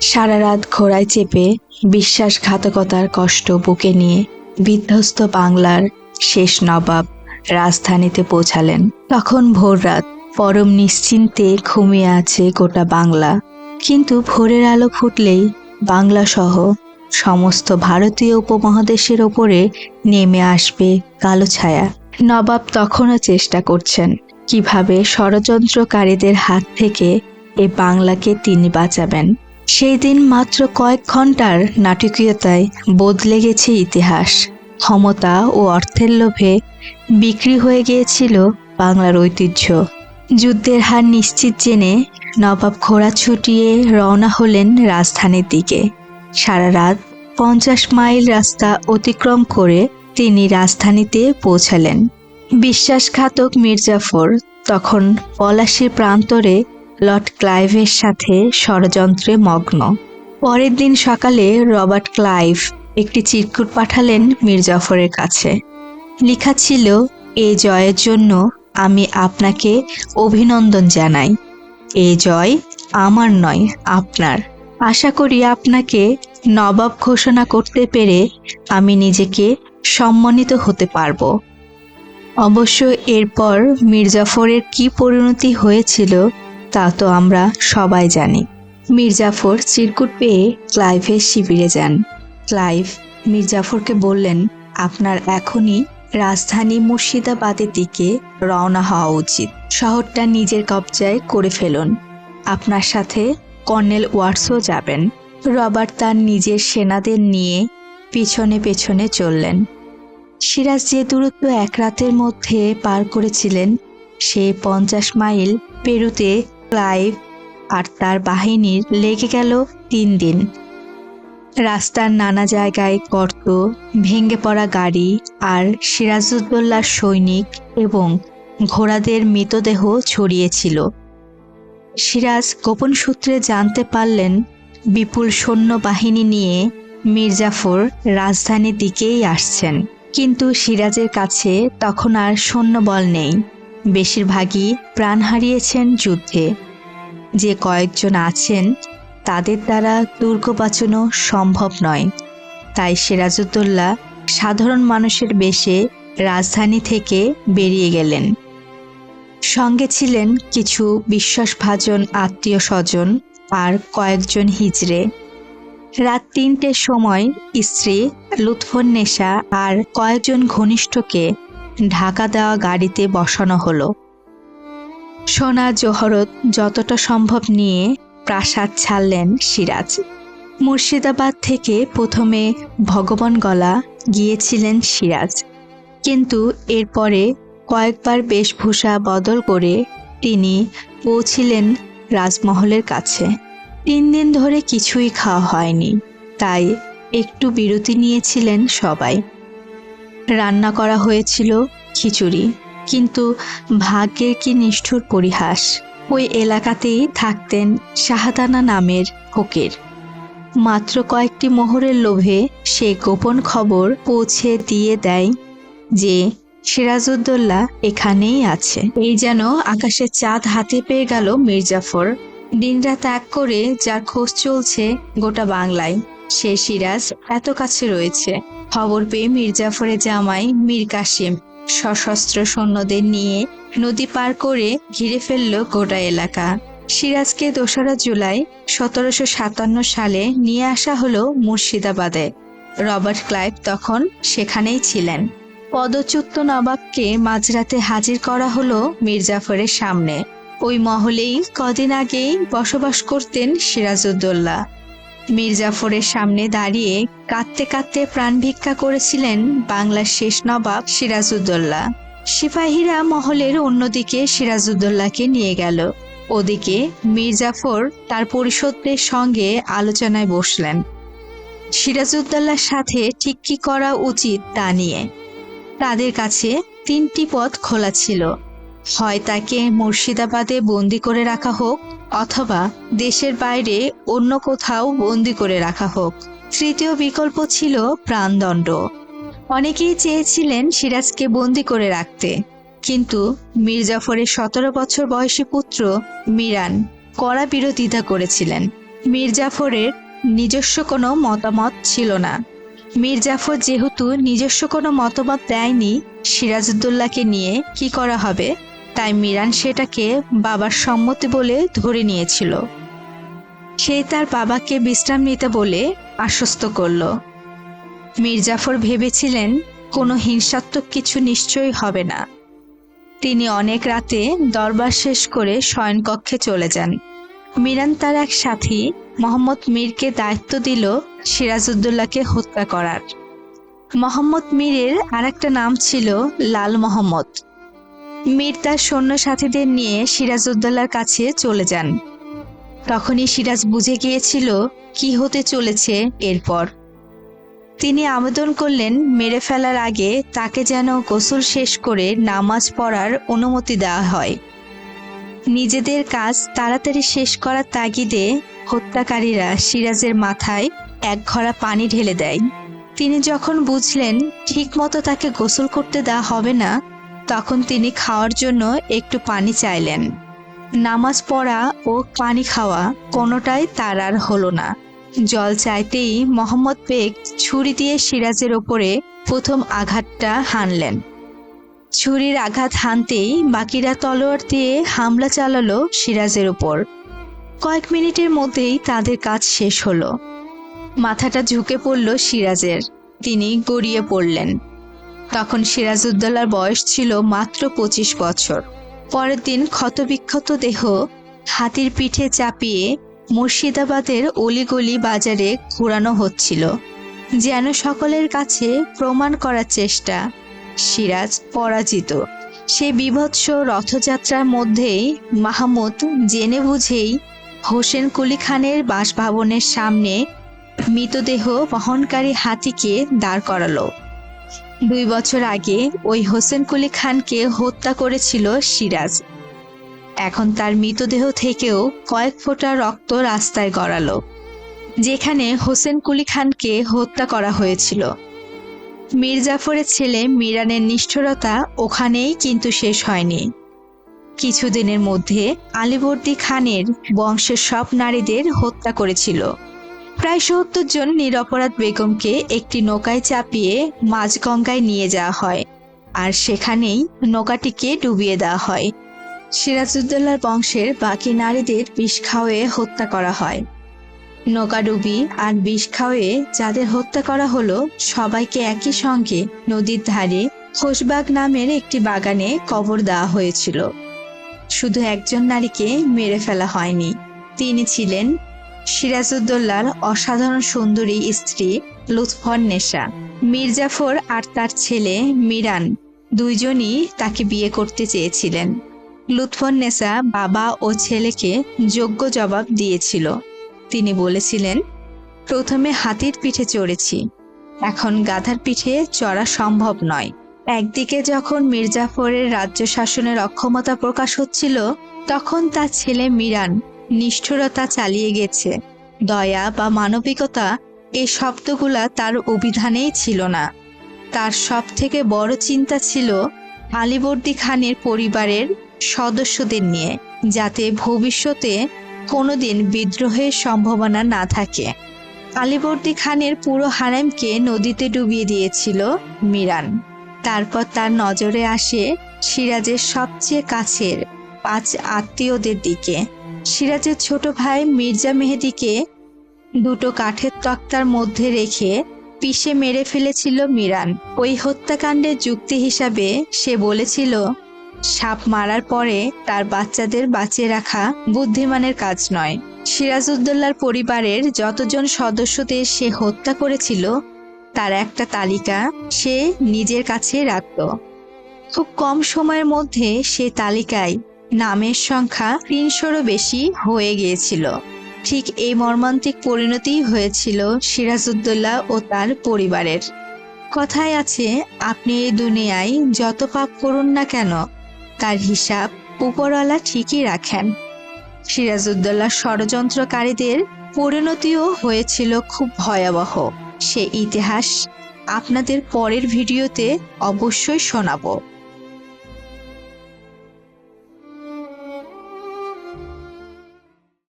সারা রাত ঘোড়ায় চেপে বিশ্বাসঘাতকতার কষ্ট বুকে নিয়ে বিধ্বস্ত বাংলার শেষ নবাব রাজধানীতে পৌঁছালেন। তখন ভোররাত, পরম নিশ্চিন্তে ঘুমিয়ে আছে গোটা বাংলা। কিন্তু ভোরের আলো ফুটলেই বাংলা সহ সমস্ত ভারতীয় উপমহাদেশের ওপরে নেমে আসবে কালো ছায়া। নবাব তখনও চেষ্টা করছেন কিভাবে ষড়যন্ত্রকারীদের হাত থেকে এ বাংলাকে তিনি বাঁচাবেন। সেই দিন মাত্র কয়েক ঘন্টার নাটকীয়তায় বদলে গেছে ইতিহাস। ক্ষমতা ও অর্থের লোভে বিক্রি হয়ে গিয়েছিল বাংলার ঐতিহ্য। যুদ্ধের হার নিশ্চিত জেনে নবাব ঘোড়া ছুটিয়ে রওনা হলেন রাজধানীর দিকে। সারা রাত 50 মাইল রাস্তা অতিক্রম করে তিনি রাজধানীতে পৌঁছালেন। বিশ্বাসঘাতক মির্জাফর তখন পলাশীর প্রান্তরে লর্ড ক্লাইভের সাথে ষড়যন্ত্রে মগ্ন। পরের দিন সকালে রবার্ট ক্লাইভ একটি চিরকুট পাঠালেন মির্জাফরের কাছে। লেখা ছিল, এ জয়ের জন্য আমি আপনাকে অভিনন্দন জানাই। এ জয় আমার নয়, আপনার। আশা করি আপনাকে নবাব ঘোষণা করতে পেরে আমি নিজেকে সম্মানিত হতে পারব। অবশ্য এরপর মির্জাফরের কি পরিণতি হয়েছিল তা তো আমরা সবাই জানি। মির্জাফর চিরকুট পেয়ে ক্লাইভের শিবিরে যান। ক্লাইভ মির্জাফরকে বললেন, আপনার এখনই রাজধানী মুর্শিদাবাদের দিকে রওনা হওয়া উচিত। শহরটা নিজের কবজায় করে ফেলুন। আপনার সাথে কর্নেল ওয়াটসও যাবেন। রবার্ট তার নিজের সেনাদের নিয়ে পিছনে পেছনে চললেন। সিরাজ যে দূরত্ব এক রাতের মধ্যে পার করেছিলেন, সে 50 মাইল পেরুতে ক্লাইভ আর তার বাহিনীর লেগে গেল 3 দিন। রাস্তার নানা জায়গায় গর্ত, ভেঙে পড়া গাড়ি আর সিরাজউদ্দৌলার সৈনিক এবং ঘোড়াদের মৃতদেহ ছড়িয়েছিল। সিরাজ গোপন সূত্রে জানতে পারলেন বিপুল সৈন্যবাহিনী নিয়ে মির্জাফর রাজধানীর দিকেই আসছেন। কিন্তু সিরাজের কাছে তখন আর সৈন্যবল নেই। বেশিরভাগই প্রাণ হারিয়েছেন যুদ্ধে। যে কয়েকজন আছেন তাদের দ্বারা দুর্গ বাঁচানো সম্ভব নয়। তাই সিরাজউদ্দৌলা সাধারণ মানুষের বেশে রাজধানী থেকে বেরিয়ে গেলেন। সঙ্গে ছিলেন কিছু বিশ্বাসভাজন আত্মীয় স্বজন আর কয়েকজন হিজড়ে। রাত 3টের সময় স্ত্রী লুৎফুন্নেসা আর কয়েকজন ঘনিষ্ঠকে ঢাকা দেওয়া গাড়িতে বসানো হলো। সোনা জহরত যতটা সম্ভব নিয়ে প্রাসাদ ছাড়লেন সিরাজ। মুর্শিদাবাদ থেকে প্রথমে ভগবানগলা গিয়েছিলেন সিরাজ, কিন্তু এরপরে কয়েকবার বেশভূষা বদল করে তিনি পৌঁছিলেন রাজমহলের কাছে। 3 দিন ধরে কিছুই খাওয়া হয়নি, তাই একটু বিরতি নিয়েছিলেন সবাই। রান্না করা হয়েছিল খিচুড়ি, কিন্তু ভাগ্যের কি নিষ্ঠুর পরিহাস, ওই এলাকাতেই থাকতেন শাহাদানা নামের ফকির। মাত্র কয়েকটি মোহরের লোভে সে গোপন খবর পৌঁছে দিয়ে দেয় যে সিরাজউদ্দৌলা এখানেই আছে। এই যেন আকাশের চাঁদ হাতে পেয়ে গেল মির্জাফর। দিনরাত এক করে যার খোঁজ চলছে গোটা বাংলায়, সে সিরাজ এত কাছে রয়েছে। খবর পেয়ে মির্জাফরের জামাই মীর কাসিম সশস্ত্র সৈন্যদের নিয়ে নদী পার করে ঘিরে ফেলল গোটা এলাকা। সিরাজকে 2রা জুলাই 1757 সালে নিয়ে আসা হলো মুর্শিদাবাদে। রবার্ট ক্লাইভ তখন সেখানেই ছিলেন। পদচ্যুত নবাবকে মাঝরাতে হাজির করা হলো মির্জাফরের সামনে। ওই মহলেই কদিন আগেই বসবাস করতেন সিরাজউদ্দৌলা। মির্জাফরের সামনে দাঁড়িয়ে কাঁদতে কাঁদতে প্রাণ ভিক্ষা করেছিলেন বাংলার শেষ নবাব সিরাজউদ্দৌলা। সিপাহীরা মহলের অন্যদিকে সিরাজউদ্দৌলাকে নিয়ে গেল। ওদিকে মির্জাফর তার পরিষদদের সঙ্গে আলোচনায় বসলেন সিরাজউদ্দৌলার সাথে ঠিক কি করা উচিত তা নিয়ে। তাদের কাছে 3টি পথ খোলা ছিল। হয় তাকে মুর্শিদাবাদে বন্দি করে রাখা হোক, অথবা দেশের বাইরে অন্য কোথাও বন্দি করে রাখা হোক। তৃতীয় বিকল্প ছিল প্রাণদণ্ড। অনেকেই চেয়েছিলেন সিরাজকে বন্দি করে রাখতে, কিন্তু মির্জাফরের 17 বছর বয়সী পুত্র মিরান কড়া বিরোধিতা করেছিলেন। মীর জাফরের নিজস্ব কোনো মতামত ছিল না। মীর জাফর যেহেতু নিজস্ব কোনো মতামত দেয়নি সিরাজউদ্দৌলাকে নিয়ে কি করা হবে, তাই মিরান সেটাকে বাবার সম্মতি বলে ধরে নিয়েছিল। সেই তার বাবাকে বিশ্রাম নিতে বলে আশ্বস্ত করল। মীর জাফর ভেবেছিলেন কোনো হিংসাত্মক কিছু নিশ্চয়ই হবে না। তিনি অনেক রাতে দরবার শেষ করে শয়নকক্ষে চলে যান। মিরান তার এক সাথী মোহাম্মদ মীরকে দায়িত্ব দিল সিরাজউদ্দৌলাকে হত্যা করার। মোহাম্মদ মীরের আরেকটা নাম ছিল লাল মোহাম্মদ। মীর তার সৈন্য সাথীদের নিয়ে সিরাজউদ্দৌলার কাছে চলে যান। তখনই সিরাজ বুঝে গিয়েছিল কি হতে চলেছে এরপর। তিনি আবেদন করলেন মেরে ফেলার আগে তাকে যেন গোসল শেষ করে নামাজ পড়ার অনুমতি দেওয়া হয়। নিজেদের কাজ তাড়াতাড়ি শেষ করার তাগিদে হত্যাকারীরা সিরাজের মাথায় এক ঘড়া পানি ঢেলে দেয়। তিনি যখন বুঝলেন ঠিকমতো তাকে গোসল করতে দেওয়া হবে না, তখন তিনি খাওয়ার জন্য একটু পানি চাইলেন। নামাজ পড়া ও পানি খাওয়া কোনোটাই তার আর হলো না। জল চাইতেই মোহাম্মদ বেগ ছুরি দিয়ে সিরাজের ওপরে প্রথম আঘাতটা হানলেন। ছুরির আঘাত হানতেই বাকিরা তলোয়ার দিয়ে হামলা চালালো সিরাজের ওপর। কয়েক মিনিটের মধ্যেই তাদের কাজ শেষ হলো। মাথাটা ঝুঁকে পড়ল সিরাজের, তিনি গড়িয়ে পড়লেন। তখন সিরাজউদ্দৌলার বয়স ছিল মাত্র 25 বছর। পরের দিন ক্ষতবিক্ষত দেহ হাতির পিঠে চাপিয়ে মুর্শিদাবাদের অলিগলি বাজারে ঘোরানো হচ্ছিল, যেন সকলের কাছে প্রমাণ করার চেষ্টা সিরাজ পরাজিত। সে বীভৎস রথযাত্রার মধ্যেই মাহমুদ জেনে বুঝেই হোসেন কুলি খানের বাসভবনের সামনে মৃতদেহ বহনকারী হাতিকে দাঁড় করালো। 2 বছর আগে ওই হোসেন কুলি খানকে হত্যা করেছিল সিরাজ। এখন তার মৃতদেহ থেকেও কয়েক ফোঁটা রক্ত রাস্তায় গড়ালো, যেখানে হোসেন কুলি খানকে হত্যা করা হয়েছিল। মীর জাফরের ছেলে মিরানের নিষ্ঠুরতা ওখানেই কিন্তু শেষ হয়নি। কিছুদিনের মধ্যে আলীবর্দী খানের বংশের সব নারীদের হত্যা করেছিল। প্রায় 70 জন নিরপরাধ বেগমকে একটি নৌকায় চাপিয়ে মাঝগঙ্গায় নিয়ে যাওয়া হয়, আর সেখানেই নৌকাটিকে ডুবিয়ে দেওয়া হয়। সিরাজউদ্দৌলার বংশের বাকি নারীদের বিষ খাওয়িয়ে হত্যা করা হয়। নৌকাডুবি আর বিষ খাওয়িয়ে যাদের হত্যা করা হলো, সবাইকে একই সঙ্গে নদীর ধারে খোশবাগ নামের একটি বাগানে কবর দেওয়া হয়েছিল। শুধু একজন নারীকে মেরে ফেলা হয়নি, তিনি ছিলেন সিরাজউদ্দৌলার অসাধারণ সুন্দরী স্ত্রী লুৎফুন্নেসা। মীর জাফর আর তার ছেলে মিরান দুইজনই তাকে বিয়ে করতে চেয়েছিলেন। লুৎফুন্নেসা বাবা ও ছেলেকে যোগ্য জবাব দিয়েছিল। তিনি বলেছিলেন, প্রথমে হাতির পিঠে চড়েছি, এখন গাধার পিঠে চড়া সম্ভব নয়। একদিকে যখন মীর জাফরের রাজ্য শাসনের অক্ষমতা প্রকাশ হচ্ছিল, তখন তার ছেলে মিরান নিষ্ঠুরতা চালিয়ে গেছে। দয়া বা মানবিকতা এই শব্দগুলা তার অভিধানেই ছিল না। তার সব থেকে বড় চিন্তা ছিল আলীবর্দী খানের পরিবারের সদস্যদের নিয়ে, যাতে ভবিষ্যতে কোনোদিন বিদ্রোহের সম্ভাবনা না থাকে। আলীবর্দী খানের পুরো হারেমকে নদীতে ডুবিয়ে দিয়েছিল মিরান। তারপর তার নজরে আসে সিরাজের সবচেয়ে কাছের 5 আত্মীয়দের দিকে। সিরাজের ছোট ভাই মির্জা মেহেদীকে 2টো কাঠের তক্তার মধ্যে রেখে পিষে মেরে ফেলেছিল মিরান। ওই হত্যাকাণ্ডের যুক্তি হিসাবে সে বলেছিল, সাপ মারার পরে তার বাচ্চাদের বাঁচিয়ে রাখা বুদ্ধিমানের কাজ নয়। সিরাজউদ্দৌলার পরিবারের যতজন সদস্যদের সে হত্যা করেছিল, তার একটা তালিকা সে নিজের কাছে রাখত। খুব কম সময়ের মধ্যে সে তালিকায় নামের সংখ্যা 300-রও বেশি হয়ে গিয়েছিল। ঠিক এই মর্মান্তিক পরিণতি হয়েছিল সিরাজউদ্দৌলা ও তার পরিবারের। কথায় আছে, আপনি এই দুনিয়ায় যত পাপ করুন না কেন, তার হিসাব উপরওয়ালা ঠিকই রাখেন। সিরাজউদ্দৌলার ষড়যন্ত্রকারীদের পরিণতিও হয়েছিল খুব ভয়াবহ। সে ইতিহাস আপনাদের পরের ভিডিওতে অবশ্যই শোনাবো।